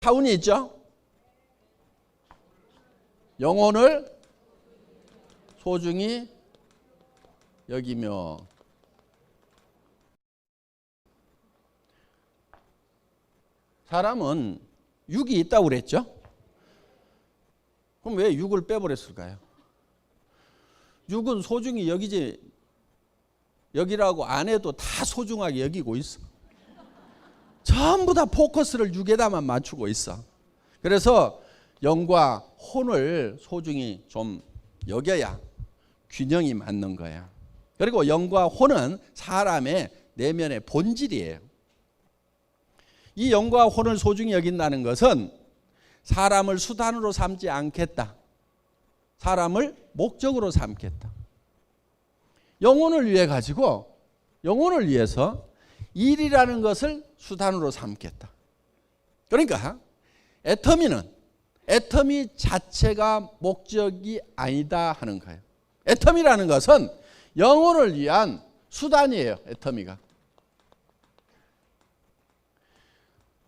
사운이 있죠? 영혼을 소중히 여기며. 사람은 육이 있다고 그랬죠? 그럼 왜 육을 빼버렸을까요? 육은 소중히 여기라고 안 해도 다 소중하게 여기고 있어. 전부 다 포커스를 육에다만 맞추고 있어. 그래서 영과 혼을 소중히 좀 여겨야 균형이 맞는 거야. 그리고 영과 혼은 사람의 내면의 본질이에요. 이 영과 혼을 소중히 여긴다는 것은 사람을 수단으로 삼지 않겠다. 사람을 목적으로 삼겠다. 영혼을 위해서 일이라는 것을 수단으로 삼겠다. 그러니까 애터미 자체가 목적이 아니다 하는 거예요. 애터미라는 것은 영혼을 위한 수단이에요. 애터미가.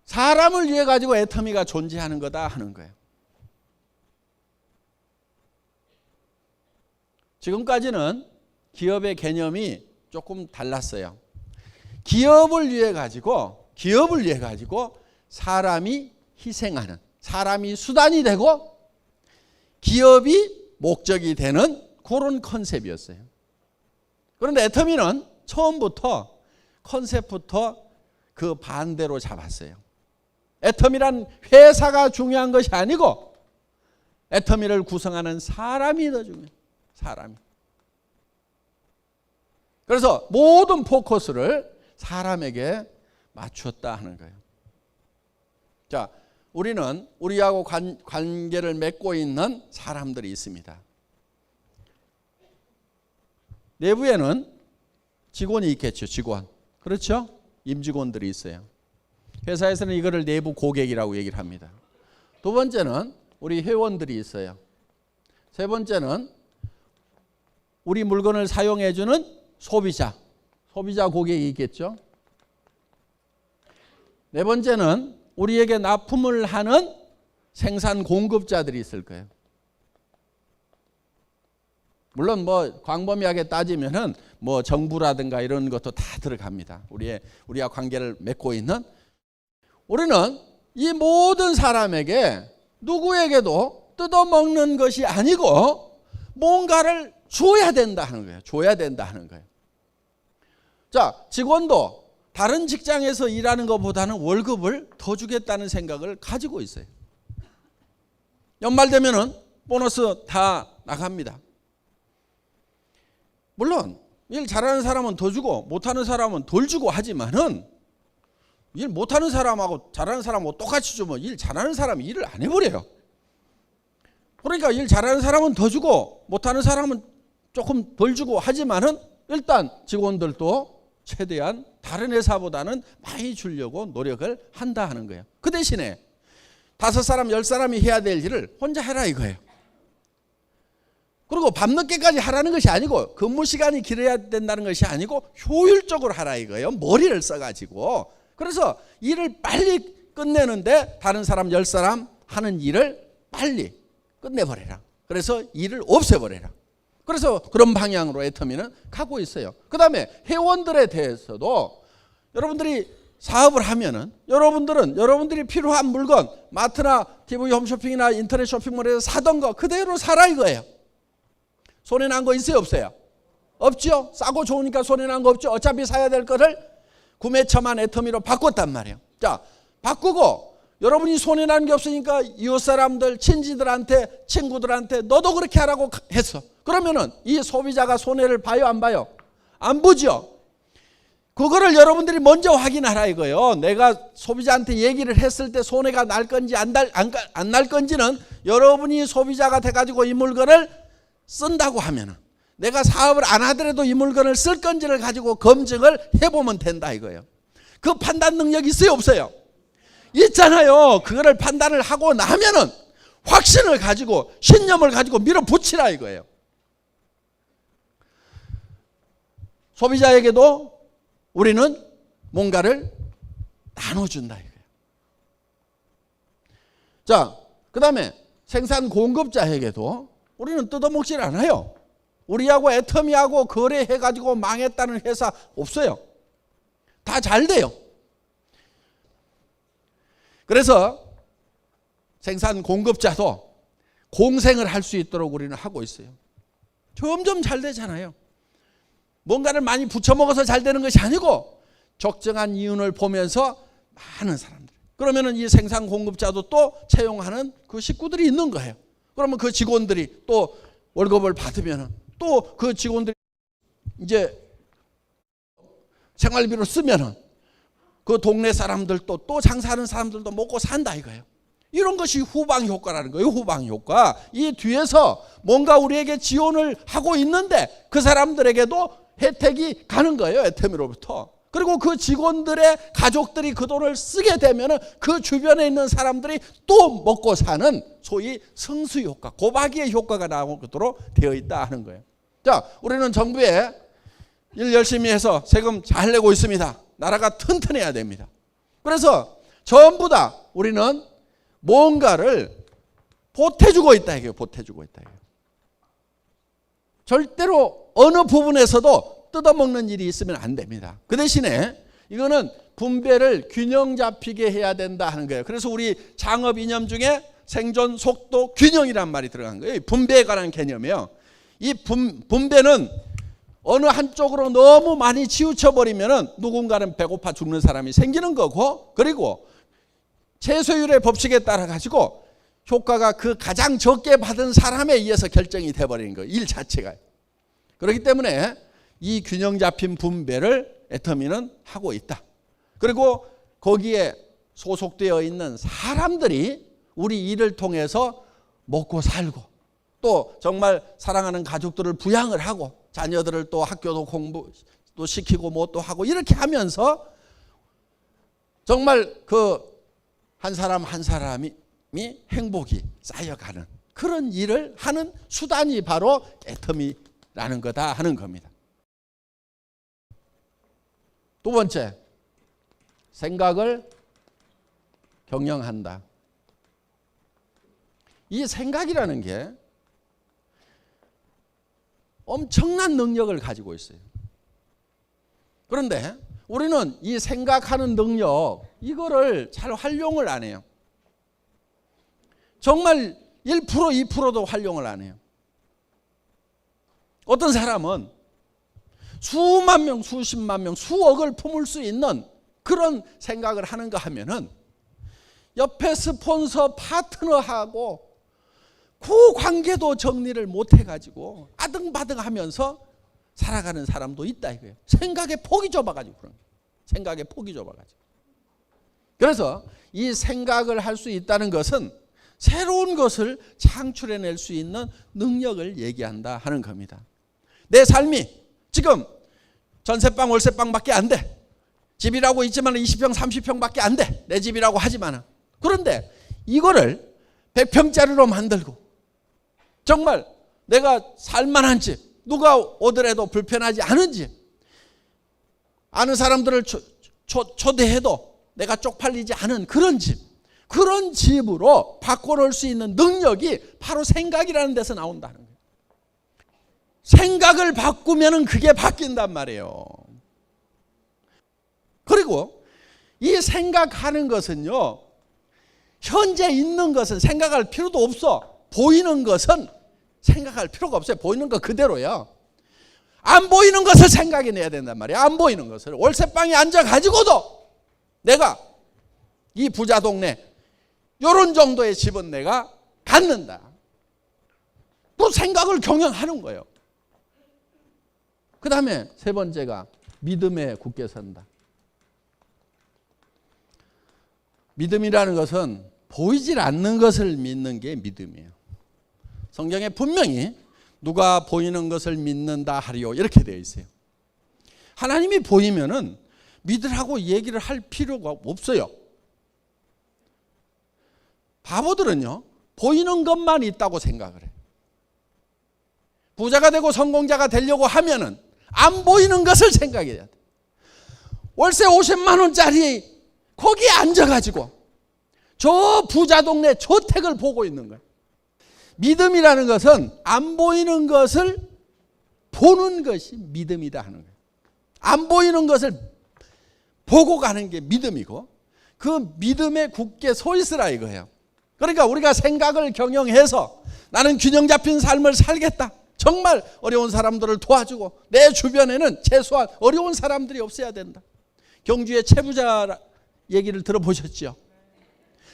사람을 위해 가지고 애터미가 존재하는 거다 하는 거예요. 지금까지는 기업의 개념이 조금 달랐어요. 기업을 위해 가지고 사람이 희생하는, 사람이 수단이 되고 기업이 목적이 되는 그런 컨셉이었어요. 그런데 애터미는 처음부터 컨셉부터 그 반대로 잡았어요. 애터미란 회사가 중요한 것이 아니고 애터미를 구성하는 사람이 더 중요해요. 사람이. 그래서 모든 포커스를 사람에게 맞췄다 하는 거예요. 자, 우리는 우리하고 관계를 맺고 있는 사람들이 있습니다. 내부에는 직원이 있겠죠. 직원. 그렇죠? 임직원들이 있어요. 회사에서는 이거를 내부 고객이라고 얘기를 합니다. 두 번째는 우리 회원들이 있어요. 세 번째는 우리 물건을 사용해 주는 소비자 고객이 있겠죠. 네 번째는 우리에게 납품을 하는 생산 공급자들이 있을 거예요. 물론 광범위하게 따지면은 정부라든가 이런 것도 다 들어갑니다. 우리와 관계를 맺고 있는. 우리는 이 모든 사람에게 누구에게도 뜯어먹는 것이 아니고 뭔가를 줘야 된다 하는 거예요. 줘야 된다 하는 거예요. 자, 직원도 다른 직장에서 일하는 것보다는 월급을 더 주겠다는 생각을 가지고 있어요. 연말 되면은 보너스 다 나갑니다. 물론 일 잘하는 사람은 더 주고 못하는 사람은 덜 주고 하지만은 일 못하는 사람하고 잘하는 사람하고 똑같이 주면 일 잘하는 사람이 일을 안 해버려요. 그러니까 일 잘하는 사람은 더 주고 못하는 사람은 조금 덜 주고 하지만은 일단 직원들도 최대한 다른 회사보다는 많이 주려고 노력을 한다 하는 거예요. 그 대신에 5사람 10사람이 해야 될 일을 혼자 해라 이거예요. 그리고 밤늦게까지 하라는 것이 아니고 근무 시간이 길어야 된다는 것이 아니고 효율적으로 하라 이거예요. 머리를 써가지고. 그래서 일을 빨리 끝내는데 다른 사람 10사람 하는 일을 빨리 끝내버려라. 그래서 일을 없애버려라. 그래서 그런 방향으로 애터미는 가고 있어요. 그 다음에 회원들에 대해서도 여러분들이 사업을 하면은 여러분들이 필요한 물건 마트나 TV 홈쇼핑이나 인터넷 쇼핑몰에서 사던 거 그대로 사라 이거예요. 손해난 거 있어요 없어요? 없죠. 싸고 좋으니까 손해난 거 없죠. 어차피 사야 될 거를 구매처만 애터미로 바꿨단 말이에요. 자, 바꾸고 여러분이 손해난 게 없으니까 이웃 사람들, 친지들한테, 친구들한테 너도 그렇게 하라고 했어. 그러면은 이 소비자가 손해를 봐요 안 봐요? 안 보죠. 그거를 여러분들이 먼저 확인하라 이거예요. 내가 소비자한테 얘기를 했을 때 손해가 날 건지 안 날 건지는 여러분이 소비자가 돼가지고 이 물건을 쓴다고 하면은 내가 사업을 안 하더라도 이 물건을 쓸 건지를 가지고 검증을 해보면 된다 이거예요. 그 판단 능력이 있어요 없어요? 있잖아요. 그거를 판단을 하고 나면은 확신을 가지고 신념을 가지고 밀어붙이라 이거예요. 소비자에게도 우리는 뭔가를 나눠준다 이거예요. 자, 그 다음에 생산 공급자에게도 우리는 뜯어먹질 않아요. 우리하고 애터미하고 거래해가지고 망했다는 회사 없어요. 다 잘 돼요. 그래서 생산 공급자도 공생을 할 수 있도록 우리는 하고 있어요. 점점 잘 되잖아요. 뭔가를 많이 부쳐먹어서 잘 되는 것이 아니고 적정한 이윤을 보면서 많은 사람들. 그러면은 이 생산 공급자도 또 채용하는 그 식구들이 있는 거예요. 그러면 그 직원들이 또 월급을 받으면은 또 그 직원들이 이제 생활비로 쓰면은 그 동네 사람들도 또 장사하는 사람들도 먹고 산다 이거예요. 이런 것이 후방 효과라는 거예요. 후방 효과. 이 뒤에서 뭔가 우리에게 지원을 하고 있는데 그 사람들에게도 혜택이 가는 거예요. 애터미로부터. 그리고 그 직원들의 가족들이 그 돈을 쓰게 되면 그 주변에 있는 사람들이 또 먹고 사는 소위 성수 효과, 고박이의 효과가 나오도록 되어 있다 하는 거예요. 자, 우리는 정부에 일 열심히 해서 세금 잘 내고 있습니다. 나라가 튼튼해야 됩니다. 그래서 전부 다 우리는 뭔가를 보태주고 있다 이게요. 보태주고 있다 이게요. 절대로 어느 부분에서도 뜯어먹는 일이 있으면 안 됩니다. 그 대신에 이거는 분배를 균형 잡히게 해야 된다 하는 거예요. 그래서 우리 창업 이념 중에 생존 속도 균형이란 말이 들어간 거예요. 분배에 관한 개념이에요. 이 분배는 어느 한쪽으로 너무 많이 치우쳐버리면 누군가는 배고파 죽는 사람이 생기는 거고, 그리고 최소율의 법칙에 따라 가지고 효과가 그 가장 적게 받은 사람에 의해서 결정이 돼버리는 거예요. 일 자체가. 그렇기 때문에 이 균형 잡힌 분배를 애터미는 하고 있다. 그리고 거기에 소속되어 있는 사람들이 우리 일을 통해서 먹고 살고 또 정말 사랑하는 가족들을 부양을 하고 자녀들을 또 학교도 공부도 시키고 뭐 또 하고 이렇게 하면서 정말 그 한 사람 한 사람이 행복이 쌓여가는 그런 일을 하는 수단이 바로 애터미라는 거다 하는 겁니다. 두 번째, 생각을 경영한다. 이 생각이라는 게 엄청난 능력을 가지고 있어요. 그런데 우리는 이 생각하는 능력 이거를 잘 활용을 안 해요. 정말 1%, 2%도 활용을 안 해요. 어떤 사람은 수만 명, 수십만 명, 수억을 품을 수 있는 그런 생각을 하는가 하면은 옆에 스폰서 파트너하고 그 관계도 정리를 못 해가지고 아등바등하면서 살아가는 사람도 있다 이거예요. 생각의 폭이 좁아가지고 그런 거예요. 생각의 폭이 좁아가지고. 그래서 이 생각을 할 수 있다는 것은 새로운 것을 창출해낼 수 있는 능력을 얘기한다 하는 겁니다. 내 삶이 지금 전세방 월세방밖에 안 돼. 집이라고 있지만 20평 30평밖에 안 돼. 내 집이라고 하지만. 그런데 이거를 100평짜리로 만들고 정말 내가 살만한 집, 누가 오더라도 불편하지 않은 집, 아는 사람들을 초대해도 내가 쪽팔리지 않은 그런 집, 그런 집으로 바꿔놓을 수 있는 능력이 바로 생각이라는 데서 나온다는 거예요. 생각을 바꾸면 그게 바뀐단 말이에요. 그리고 이 생각하는 것은요, 현재 있는 것은 생각할 필요도 없어. 보이는 것은 생각할 필요가 없어요. 보이는 거 그대로요. 안 보이는 것을 생각해내야 된단 말이에요. 안 보이는 것을. 월세방에 앉아가지고도 내가 이 부자 동네 이런 정도의 집은 내가 갖는다. 또 생각을 경영하는 거예요. 그 다음에 세 번째가 믿음에 굳게 선다. 믿음이라는 것은 보이질 않는 것을 믿는 게 믿음이에요. 성경에 분명히 누가 보이는 것을 믿는다 하리요 이렇게 되어 있어요. 하나님이 보이면은 믿으라고 얘기를 할 필요가 없어요. 바보들은요, 보이는 것만 있다고 생각을 해요. 부자가 되고 성공자가 되려고 하면은 안 보이는 것을 생각해야 돼. 월세 50만 원짜리 거기에 앉아가지고 저 부자 동네 저택을 보고 있는 거예요. 믿음이라는 것은 안 보이는 것을 보는 것이 믿음이다 하는 거예요. 안 보이는 것을 보고 가는 게 믿음이고 그 믿음에 굳게 서 있으라 이거예요. 그러니까 우리가 생각을 경영해서 나는 균형 잡힌 삶을 살겠다. 정말 어려운 사람들을 도와주고 내 주변에는 최소한 어려운 사람들이 없어야 된다. 경주의 채부자 얘기를 들어보셨죠?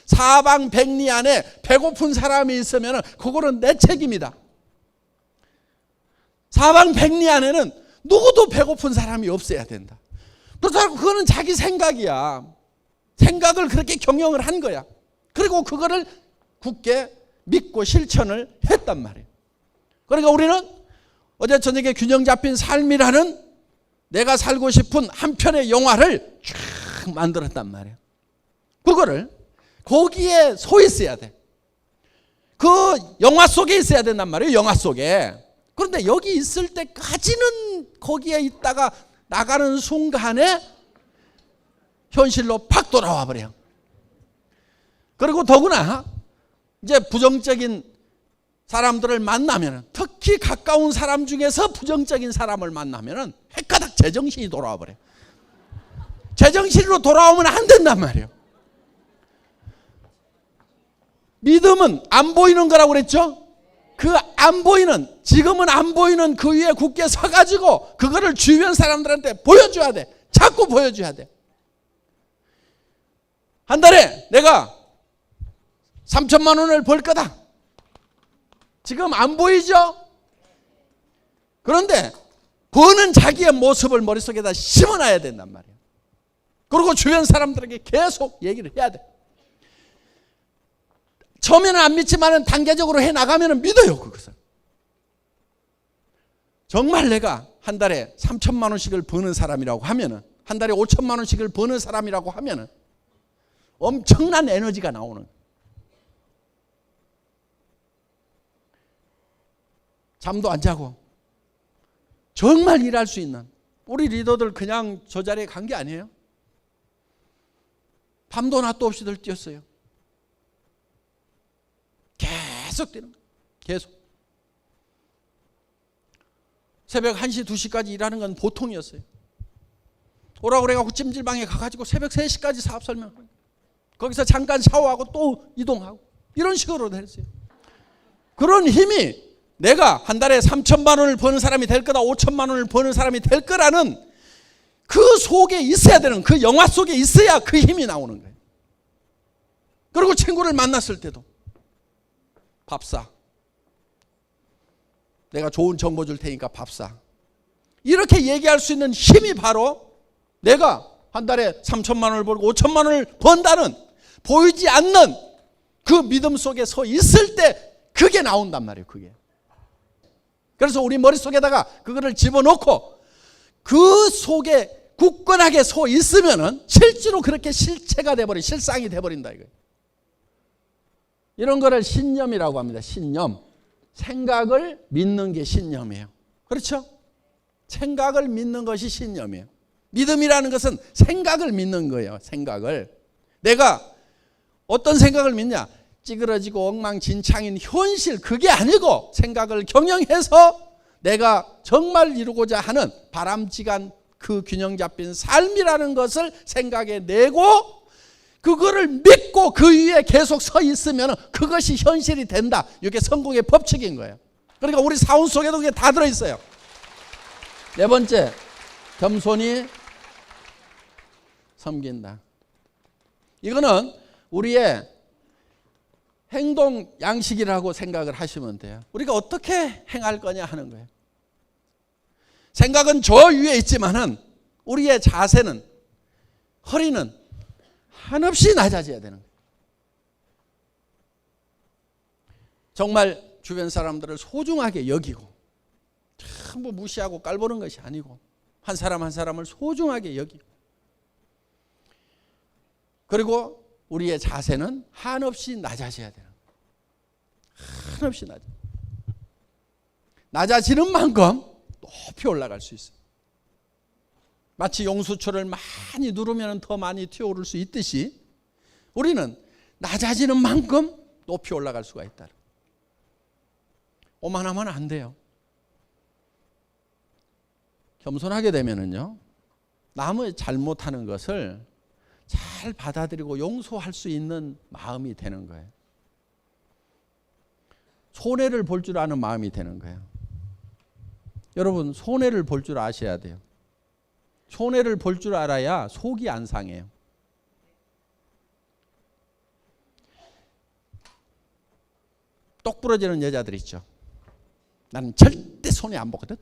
사방백리 안에 배고픈 사람이 있으면 그거는 내 책임이다. 사방백리 안에는 누구도 배고픈 사람이 없어야 된다. 그렇다고 그거는 자기 생각이야. 생각을 그렇게 경영을 한 거야. 그리고 그거를 굳게 믿고 실천을 했단 말이에요. 그러니까 우리는 어제 저녁에 균형 잡힌 삶이라는 내가 살고 싶은 한 편의 영화를 쫙 만들었단 말이에요. 그거를 거기에 서 있어야 돼. 그 영화 속에 있어야 된단 말이에요. 영화 속에. 그런데 여기 있을 때까지는 거기에 있다가 나가는 순간에 현실로 팍 돌아와 버려요. 그리고 더구나 이제 부정적인 사람들을 만나면, 특히 가까운 사람 중에서 부정적인 사람을 만나면 헷가닥 제정신이 돌아와 버려요. 제정신으로 돌아오면 안 된단 말이에요. 믿음은 안 보이는 거라고 그랬죠? 그 안 보이는, 지금은 안 보이는 그 위에 굳게 서가지고 그거를 주변 사람들한테 보여줘야 돼. 자꾸 보여줘야 돼. 한 달에 내가 3천만 원을 벌 거다. 지금 안 보이죠? 그런데 버는 자기의 모습을 머릿속에다 심어놔야 된단 말이에요. 그리고 주변 사람들에게 계속 얘기를 해야 돼. 처음에는 안 믿지만 단계적으로 해나가면 믿어요. 그것을. 정말 내가 한 달에 3천만 원씩을 버는 사람이라고 하면, 한 달에 5천만 원씩을 버는 사람이라고 하면 엄청난 에너지가 나오는 거예요. 잠도 안 자고 정말 일할 수 있는 우리 리더들 그냥 저 자리에 간 게 아니에요. 밤도 낮도 없이들 뛰었어요. 계속 뛰는 거예요. 계속. 새벽 1시, 2시까지 일하는 건 보통이었어요. 오라고 그래가지고 찜질방에 가가지고 새벽 3시까지 사업 설명하고 거기서 잠깐 샤워하고 또 이동하고 이런 식으로 했어요. 그런 힘이 내가 한 달에 3천만 원을 버는 사람이 될 거다, 5천만 원을 버는 사람이 될 거라는 그 속에 있어야 되는, 그 영화 속에 있어야 그 힘이 나오는 거예요. 그리고 친구를 만났을 때도 밥 사. 내가 좋은 정보 줄 테니까 밥 사. 이렇게 얘기할 수 있는 힘이 바로 내가 한 달에 3천만 원을 벌고 5천만 원을 번다는 보이지 않는 그 믿음 속에 서 있을 때 그게 나온단 말이에요. 그게. 그래서 우리 머릿속에다가 그거를 집어넣고 그 속에 굳건하게 서 있으면은 실제로 그렇게 실체가 돼버린, 실상이 돼버린다 이거예요. 이런 거를 신념이라고 합니다. 신념. 생각을 믿는 게 신념이에요. 그렇죠? 생각을 믿는 것이 신념이에요. 믿음이라는 것은 생각을 믿는 거예요. 생각을. 내가 어떤 생각을 믿냐? 찌그러지고 엉망진창인 현실, 그게 아니고 생각을 경영해서 내가 정말 이루고자 하는 바람직한 그 균형 잡힌 삶이라는 것을 생각해 내고 그거를 믿고 그 위에 계속 서 있으면 그것이 현실이 된다. 이게 성공의 법칙인 거예요. 그러니까 우리 사원 속에도 그게 다 들어있어요. 네 번째, 겸손히 섬긴다. 이거는 우리의 행동 양식이라고 생각을 하시면 돼요. 우리가 어떻게 행할 거냐 하는 거예요. 생각은 저 위에 있지만은 우리의 자세는, 허리는 한없이 낮아져야 되는 거예요. 정말 주변 사람들을 소중하게 여기고 전부 무시하고 깔보는 것이 아니고 한 사람 한 사람을 소중하게 여기고, 그리고 우리의 자세는 한없이 낮아져야 되는 거예요. 한없이 낮아지는 만큼 높이 올라갈 수 있어요. 마치 용수초를 많이 누르면 더 많이 튀어오를 수 있듯이 우리는 낮아지는 만큼 높이 올라갈 수가 있다. 오만하면 안 돼요. 겸손하게 되면은요, 남의 잘못하는 것을 잘 받아들이고 용서할 수 있는 마음이 되는 거예요. 손해를 볼 줄 아는 마음이 되는 거예요. 여러분, 손해를 볼 줄 아셔야 돼요. 손해를 볼 줄 알아야 속이 안 상해요. 똑 부러지는 여자들 있죠. 나는 절대 손해 안 보거든.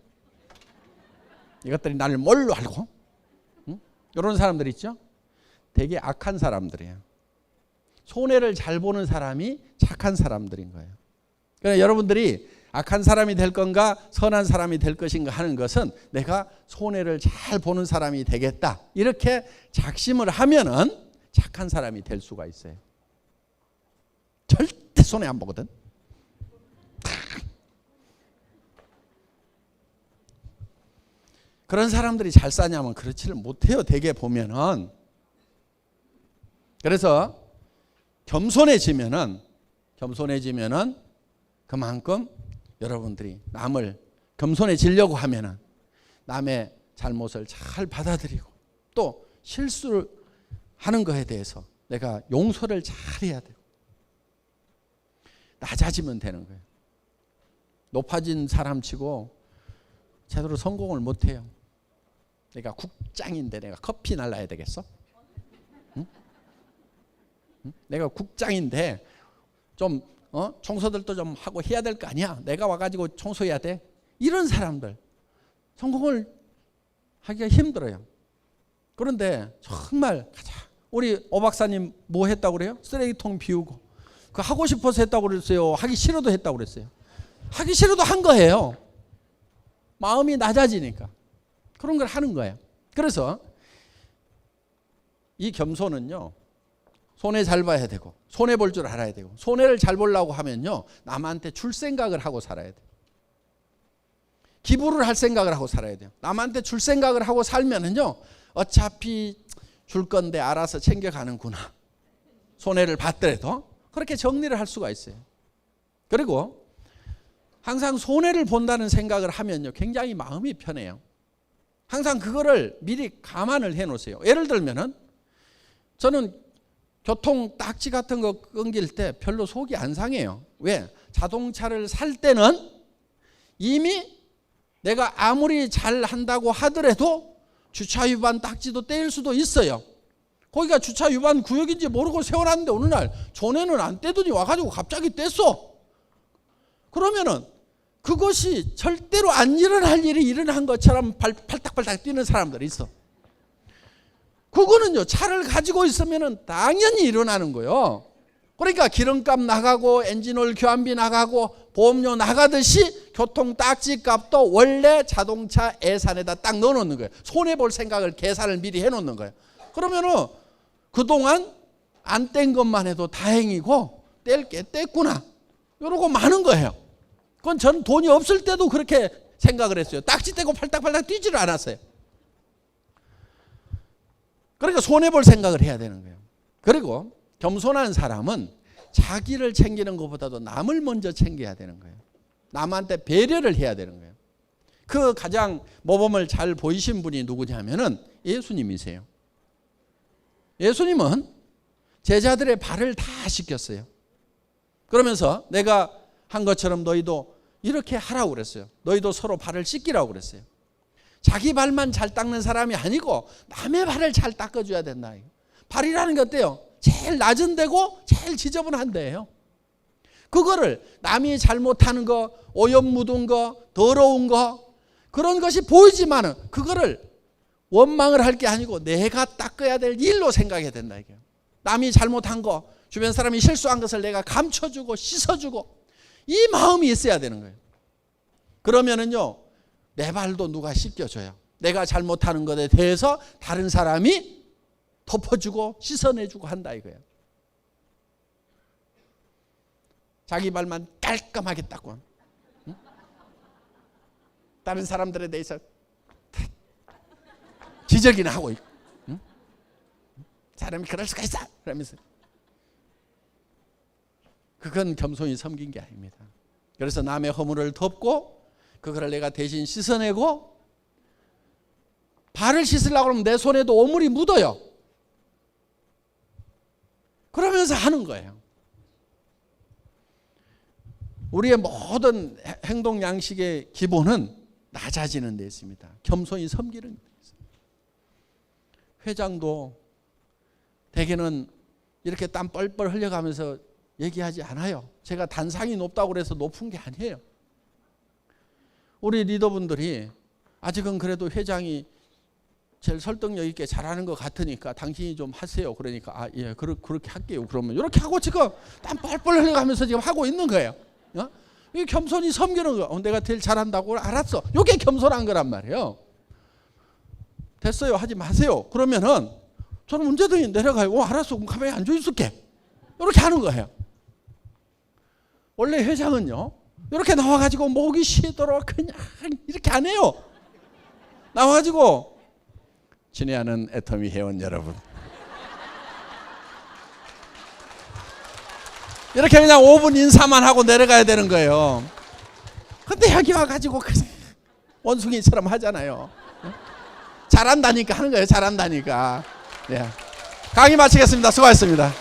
이것들이 나를 뭘로 알고? 응? 이런 사람들 있죠. 되게 악한 사람들이에요. 손해를 잘 보는 사람이 착한 사람들인 거예요. 그러니까 여러분들이 악한 사람이 될 건가 선한 사람이 될 것인가 하는 것은 내가 손해를 잘 보는 사람이 되겠다, 이렇게 작심을 하면은 착한 사람이 될 수가 있어요. 절대 손해 안 보거든. 그런 사람들이 잘 사냐면 그렇지를 못해요. 대개 보면은. 그래서 겸손해지면은 그만큼 여러분들이 남을 겸손해지려고 하면은 남의 잘못을 잘 받아들이고 또 실수를 하는 것에 대해서 내가 용서를 잘 해야 되고 낮아지면 되는 거예요. 높아진 사람치고 제대로 성공을 못해요. 내가 국장인데 내가 커피 날라야 되겠어? 응? 응? 내가 국장인데 좀 청소들도 좀 하고 해야 될 거 아니야. 내가 와가지고 청소해야 돼. 이런 사람들 성공을 하기가 힘들어요. 그런데 정말 우리 오 박사님 뭐 했다고 그래요? 쓰레기통 비우고. 그 하고 싶어서 했다고 그랬어요? 하기 싫어도 했다고 그랬어요? 하기 싫어도 한 거예요. 마음이 낮아지니까 그런 걸 하는 거예요. 그래서 이 겸손은요, 손해 잘 봐야 되고 손해 볼 줄 알아야 되고, 손해를 잘 보려고 하면요 남한테 줄 생각을 하고 살아야 돼요. 기부를 할 생각을 하고 살아야 돼요. 남한테 줄 생각을 하고 살면은요 어차피 줄 건데 알아서 챙겨가는구나, 손해를 받더라도 그렇게 정리를 할 수가 있어요. 그리고 항상 손해를 본다는 생각을 하면요 굉장히 마음이 편해요. 항상 그거를 미리 감안을 해 놓으세요. 예를 들면은 저는 교통 딱지 같은 거 끊길 때 별로 속이 안 상해요. 왜? 자동차를 살 때는 이미 내가 아무리 잘 한다고 하더라도 주차 위반 딱지도 떼일 수도 있어요. 거기가 주차 위반 구역인지 모르고 세워놨는데 어느 날 전에는 안 떼더니 와가지고 갑자기 뗐어. 그러면은 그것이 절대로 안 일어날 일이 일어난 것처럼 팔딱팔딱 뛰는 사람들이 있어. 그거는요 차를 가지고 있으면은 당연히 일어나는 거예요. 그러니까 기름값 나가고 엔진오일 교환비 나가고 보험료 나가듯이 교통 딱지 값도 원래 자동차 예산에다 딱 넣어놓는 거예요. 손해볼 생각을 계산을 미리 해놓는 거예요. 그러면은 그동안 안 뗀 것만 해도 다행이고 뗄 게 뗐구나 이러고 마는 거예요. 그건 저는 돈이 없을 때도 그렇게 생각을 했어요. 딱지 떼고 팔딱팔딱 뛰지를 않았어요. 그러니까 손해볼 생각을 해야 되는 거예요. 그리고 겸손한 사람은 자기를 챙기는 것보다도 남을 먼저 챙겨야 되는 거예요. 남한테 배려를 해야 되는 거예요. 그 가장 모범을 잘 보이신 분이 누구냐면은 예수님이세요. 예수님은 제자들의 발을 다 씻겼어요. 그러면서 내가 한 것처럼 너희도 이렇게 하라고 그랬어요. 너희도 서로 발을 씻기라고 그랬어요. 자기 발만 잘 닦는 사람이 아니고 남의 발을 잘 닦아줘야 된다. 발이라는 게 어때요? 제일 낮은 데고 제일 지저분한 데예요. 그거를 남이 잘못하는 거, 오염 묻은 거, 더러운 거 그런 것이 보이지만은 그거를 원망을 할 게 아니고 내가 닦아야 될 일로 생각해야 된다. 이게 남이 잘못한 거, 주변 사람이 실수한 것을 내가 감춰주고 씻어주고 이 마음이 있어야 되는 거예요. 그러면은요 내 발도 누가 씻겨줘요. 내가 잘못하는 것에 대해서 다른 사람이 덮어주고 씻어내주고 한다 이거예요. 자기 발만 깔끔하게 닦고 응? 다른 사람들에 대해서 지적이나 하고 있고 응? 사람이 그럴 수가 있어 그러면서 그건 겸손히 섬긴 게 아닙니다. 그래서 남의 허물을 덮고 그거를 내가 대신 씻어내고, 발을 씻으려고 하면 내 손에도 오물이 묻어요. 그러면서 하는 거예요. 우리의 모든 행동 양식의 기본은 낮아지는 데 있습니다. 겸손히 섬기는 데 있습니다. 회장도 대개는 이렇게 땀 뻘뻘 흘려가면서 얘기하지 않아요. 제가 단상이 높다고 그래서 높은 게 아니에요. 우리 리더분들이 아직은 그래도 회장이 제일 설득력 있게 잘하는 것 같으니까 당신이 좀 하세요. 그러니까 예, 그렇게 할게요. 그러면 이렇게 하고 지금 땀 뻘뻘 흘려가면서 지금 하고 있는 거예요. 이 겸손히 섬기는 거. 내가 제일 잘한다고 알았어. 이게 겸손한 거란 말이에요. 됐어요. 하지 마세요. 그러면은 저는 문제등이 내려가요. 알았어. 그럼 가만히 앉아 있을게. 이렇게 하는 거예요. 원래 회장은요, 이렇게 나와가지고 목이 쉬도록 그냥 이렇게 안 해요. 나와가지고 친애하는 애터미 회원 여러분, 이렇게 그냥 5분 인사만 하고 내려가야 되는 거예요. 근데 여기 와가지고 그냥 원숭이처럼 하잖아요. 잘한다니까 하는 거예요. 잘한다니까. 예. 강의 마치겠습니다. 수고하셨습니다.